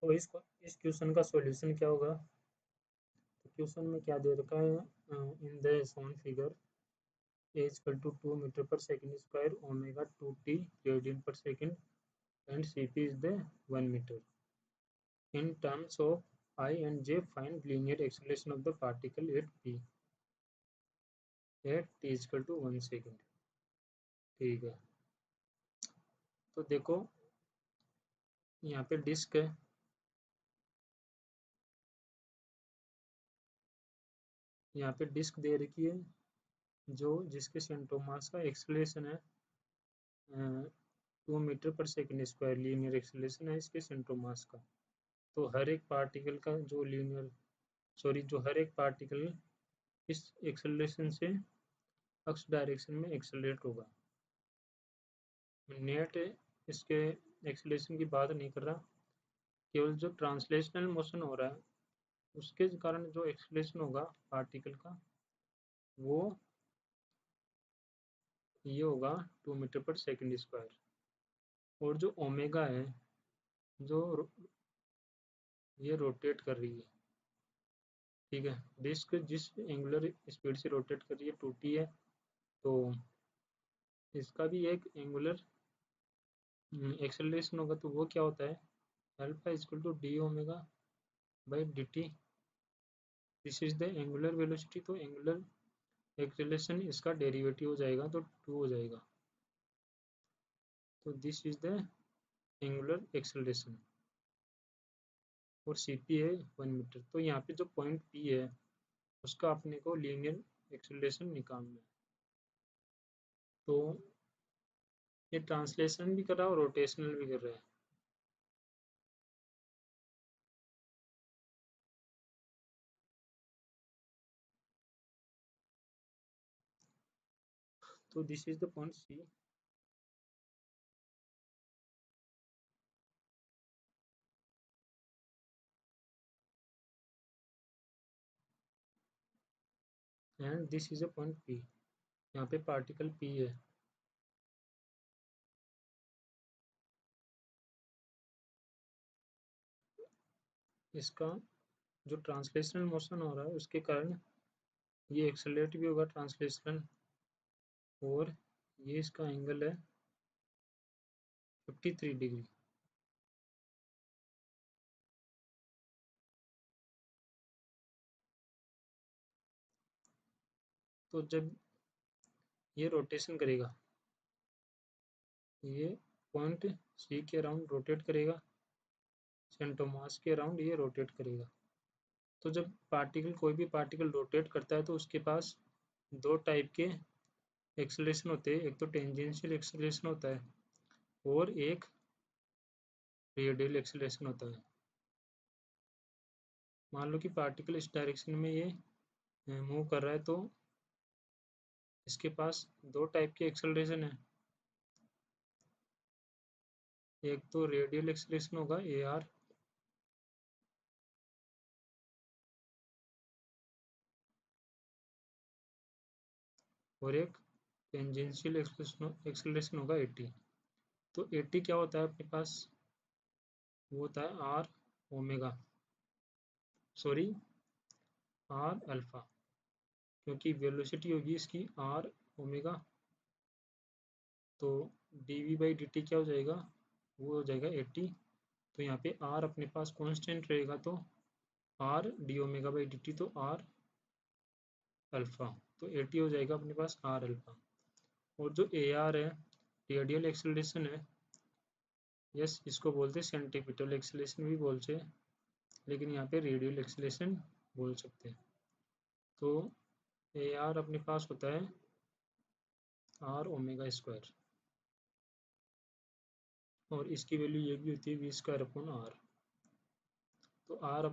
तो इस क्वेश्चन का सॉल्यूशन क्या होगा? तो क्वेश्चन में क्या दे रखा है, in the shown figure a equal to 2 metre per second square omega 2t radian per second and cp is the 1 metre. In terms of I and j, find linear acceleration of the particle at p at t equal to 1 second. ठीक है, तो देखो यहाँ पे disc है, यहाँ पे disc दे रखी है जो जिसके सेंटर ऑफ मास का एक्सेलरेशन है 2 metre per second square. Linear acceleration है इसके सेंटर ऑफ मास का. तो हर एक पार्टिकल का जो जो हर एक पार्टिकल इस एक्सेलरेशन से एक्स डायरेक्शन में एक्सेलरेट होगा. नेट इसके एक्सेलरेशन की बात नहीं कर रहा, केवल जो ट्रांसलेशनल मोशन हो रहा है उसके कारण जो एक्सेलरेशन होगा पार्टिकल का वो ये होगा 2 मीटर पर सेकंड स्क्वायर. और जो ओमेगा है जो ये रोटेट कर रही है, ठीक है, डिस्क जिस एंगुलर स्पीड से रोटेट कर रही है 2t है, तो इसका भी एक एंगुलर एक्सेलरेशन होगा. तो वो क्या होता है, alpha equal to d omega by d t. This is the angular velocity. तो एंगुलर एक्सेलरेशन इसका डेरिवेटिव हो जाएगा तो 2 हो जाएगा. तो this is the angular acceleration और cp है 1 मीटर. तो यहाँ पे जो पॉइंट p है उसका अपने को लीनियर एक्सेलरेशन निकालना है. तो ये ट्रांसलेशन भी कर रहा है और रोटेशनल भी कर रहा है. तो this is the point c and this is a point p. यहाँ पे पार्टिकल p है. इसका जो ट्रांसलेशनल मोशन हो रहा है उसके कारण ये एक्सेलरेट भी होगा ट्रांसलेशनल. और ये इसका एंगल है 53 डिग्री. तो जब ये रोटेशन करेगा, ये पॉइंट सी के अराउंड रोटेट करेगा, सेंटर ऑफ मास के अराउंड ये रोटेट करेगा. तो जब कोई भी पार्टिकल रोटेट करता है तो उसके पास दो टाइप के एक्सेलरेशन होते हैं. एक तो टेंजेंशियल एक्सेलरेशन होता है और एक रेडियल एक्सेलरेशन होता है. मान लो कि पार्टिकल इस डायरेक्शन में ये मूव कर रहा है तो इसके पास दो टाइप के एक्सेलरेशन है. एक तो रेडियल एक्सेलरेशन होगा ए आर, और एक टेंजेंशियल एक्सेलरेशन होगा ए टी. तो ए टी क्या होता है अपने पास, वो होता है r omega, sorry r alpha, क्योंकि वेलोसिटी होगी इसकी आर ओमेगा. तो d v by d t क्या हो जाएगा, वो हो जाएगा 80. तो यहाँ पे आर अपने पास कांस्टेंट रहेगा तो R D omega by d T, तो आर अल्फा. तो 80 हो जाएगा अपने पास आर अल्फा. और जो ए आर है रेडियल एक्सेलरेशन है, यस इसको बोलते हैं सेंट्रीपिटल एक्सेलरेशन भी बोलते हैं, लेकिन यहाँ पे रेडियल एक्सेलरेशन बोल सकते हैं. तो ए आर अपने पास होता है आर ओमेगा स्क्वायर, और इसकी वैल्यू ये भी होती है वी स्क्वायर अपॉन आर. तो आर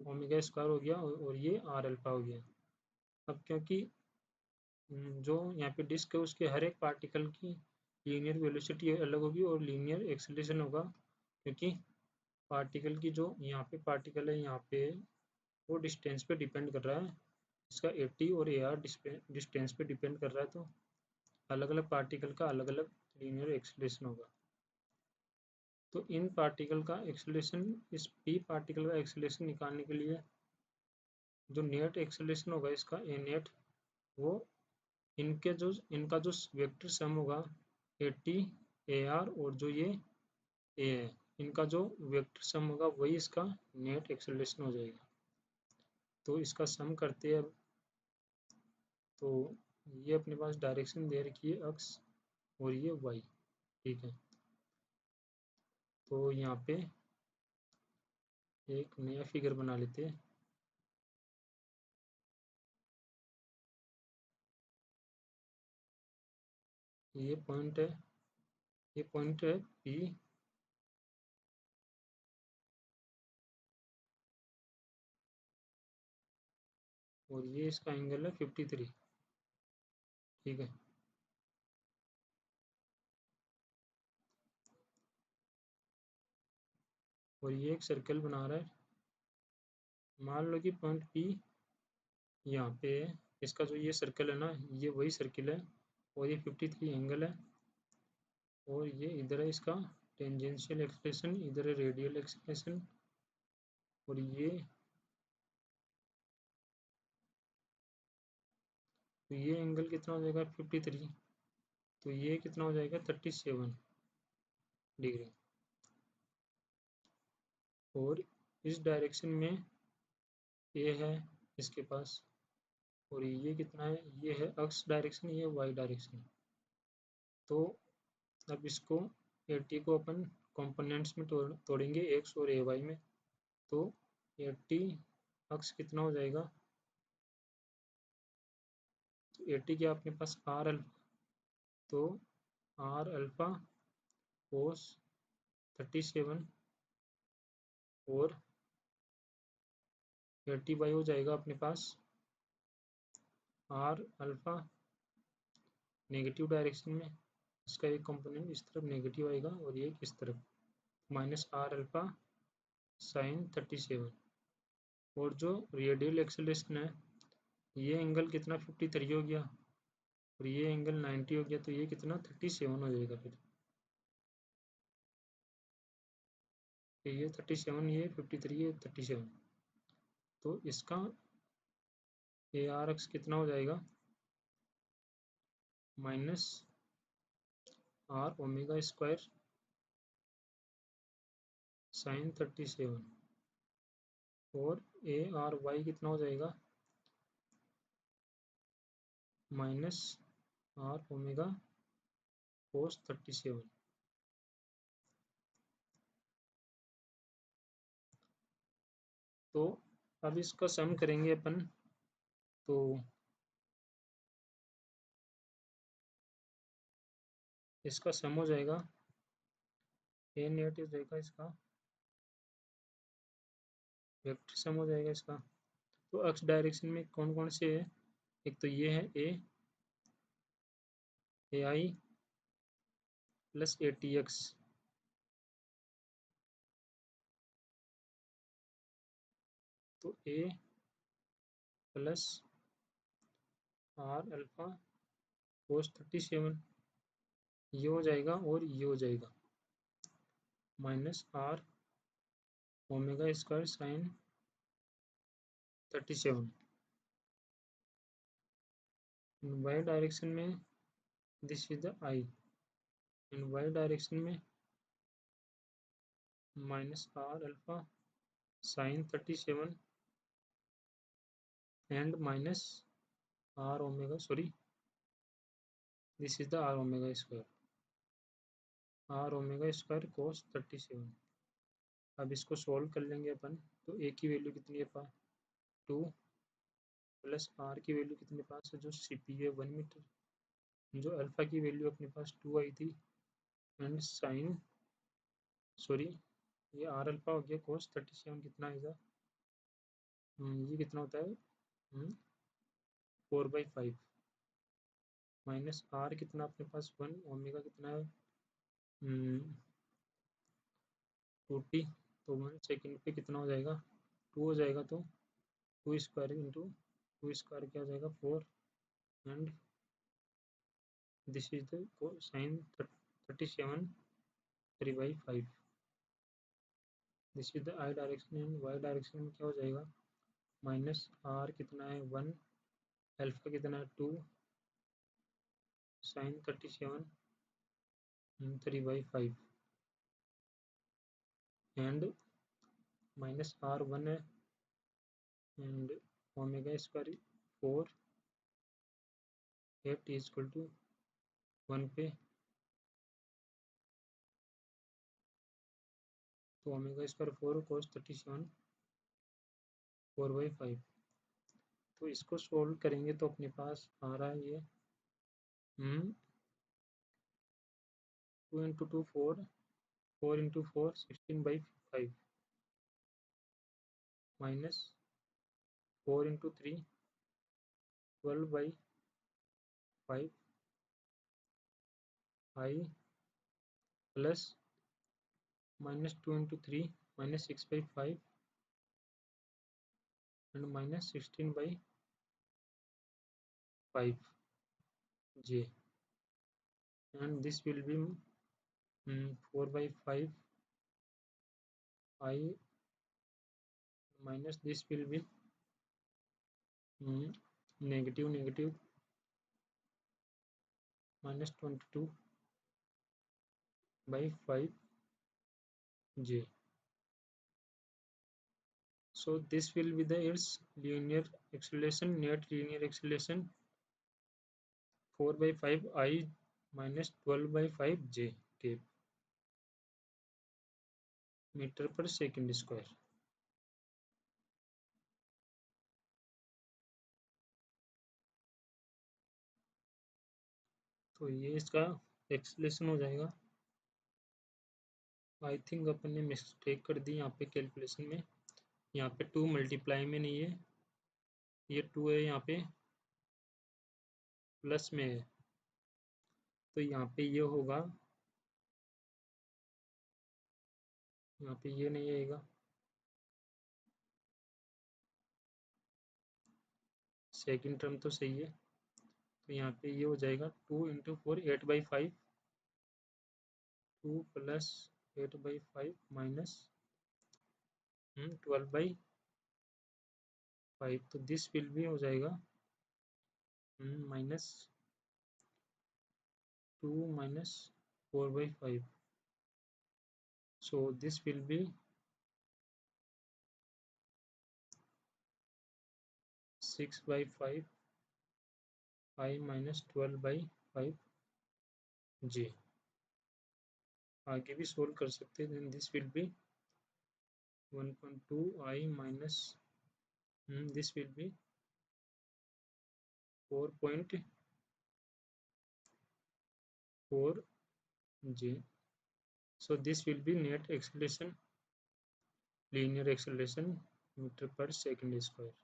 ओमेगा स्क्वायर हो गया और ये आर अल्फा हो गया. अब क्योंकि जो यहाँ पे डिस्क है उसके हर एक पार्टिकल की लीनियर वेलोसिटी अलग होगी और लीनियर एक्सेलरेशन होगा, क्योंकि पार्टिकल की जो यहाँ पे पार्टिकल है यहाँ पे वो डिस्टेंस पे डिपेंड कर रहा है. इसका 80 और ए आर डिस्टेंस पे डिपेंड कर रहा है. तो अलग अलग पार्टिकल का अलग अलग लीनियर एक्सेलरेशन होगा. तो इन पार्टिकल का एक्सेलरेशन, इस पी पार्टिकल का एक्सेलरेशन निकालने के लिए जो नेट एक्सेलरेशन होगा इसका ए नेट, वो इनका जो वेक्टर सम होगा ए टी ए आर और जो ये ए है, इनका जो वेक्टर सम होगा वही इसका नेट एक्सेलरेशन हो जाएगा। तो इसका सम करते हैं अब। तो ये अपने पास डायरेक्शन दे रखी है अक्स और ये वाई, ठीक है। तो यहाँ पे एक नया फिगर बना लेते हैं। ये पॉइंट है, ये पॉइंट है पी, और ये इसका एंगल है 53, ठीक है। और ये एक सर्कल बना रहा है। मान लो कि पॉइंट पी यहाँ पे है, इसका जो ये सर्कल है ना, ये वही सर्कल है, और ये 53 एंगल है, और ये इधर है इसका टेंजेंशियल एक्सप्रेशन, इधर है रेडियल एक्सप्रेशन, और तो ये एंगल कितना हो जाएगा 53, तो ये कितना हो जाएगा 37 डिग्री। और इस डायरेक्शन में ये है इसके पास, और ये कितना है, ये है एक्स डायरेक्शन, ये वाई डायरेक्शन। तो अब इसको ए टी को अपन कंपोनेंट्स में तोड़ेंगे, एक्स और ए वाई में। तो ए टी एक्स कितना हो जाएगा, तो ए टी क्या अपने पास आर अल्फा, तो आर अल्फा कोस 37, और ए टी वाई हो जाएगा अपने पास आर अल्फा नेगेटिव डायरेक्शन में, इसका एक कंपोनेंट इस तरफ नेगेटिव आएगा और ये इस तरफ माइनस आर अल्फा साइन 37। और जो रेडियल एक्सेलरेशन है, ये एंगल कितना 53 हो गया, और ये एंगल 90 हो गया, तो ये कितना 37 हो जाएगा फिर। तो ये 37, ये 53, ये 37। तो इसका ए आर एक्स कितना हो जाएगा, minus r omega square sine 37, और ए आर वाई कितना हो जाएगा, माइनस आर ओमेगा कोस 37। तो अब इसका सम करेंगे अपन, तो इसका सम हो जाएगा, ए नेट हो जाएगा इसका वेक्टर सम हो जाएगा इसका। तो एक्स डायरेक्शन में कौन कौन से है, एक तो ये है a i plus a t x, तो a plus r alpha cos 37, ये हो जाएगा, और ये हो जाएगा minus r omega square sine 37। In y direction में this is the i, in y direction में minus r alpha sine 37 and minus r omega, sorry, this is the r omega square cos 37। अब इसको solve कर लेंगे अपन। तो ए की value कितनी है, 2 प्लस आर की वैल्यू कितने पास है, जो सी पी है 1 मीटर, जो अल्फा की वैल्यू अपने पास 2 आई थी, एंड साइन, सॉरी, ये आर अल्फा हो गया, कोस 37 कितना आएगा, ये कितना होता है 4/5, माइनस आर कितना अपने पास 1, ओमेगा कितना है 40, तो 1 सेकेंड पे कितना हो जाएगा 2 हो जाएगा, तो 2 स्क्वायर इंटू 2 स्क्वायर क्या हो जाएगा 4, and this is the sine 37 3/5। This is the i direction and y direction में क्या हो जाएगा, माइनस आर कितना है 1, अल्फा कितना है 2, साइन 37 3/5 एंड माइनस आर 1 है and omega square 4 8 is equal to 1 पे, तो ओमेगा स्क्वायर 4 कोस 37 4/5। तो इसको सोल्व करेंगे तो अपने पास आ रहा है ये 2 into 2 4, 4 into 4 16/5 minus 4 into 3 12/5 I plus minus 2 into 3 minus 6/5 and minus 16/5 j, and this will be 4/5 I minus this will be negative minus 22/5 j. So this will be the its linear acceleration, net linear acceleration 4/5 I minus 12/5 j के metre per second square. तो ये इसका acceleration हो जाएगा। I think अपन ने mistake कर दी यहाँ पे कैलकुलेशन में, यहाँ पे 2 मल्टीप्लाई में नहीं है, ये 2 है यहाँ पे प्लस में है, तो यहाँ पे ये होगा, यहाँ पे ये नहीं आएगा, सेकंड टर्म तो सही है, तो यहाँ पे ये हो जाएगा 2 इंटू 4 8/5 2 प्लस 8/5 माइनस 12/5, तो दिस विल भी हो जाएगा minus 2 minus 4/5, so this will be 6/5 I minus 12/5 j। आगे भी सोल्व कर सकते हैं, then this will be 1.2 I minus this will be 4.4 j, so this will be net acceleration, linear acceleration meter per second square।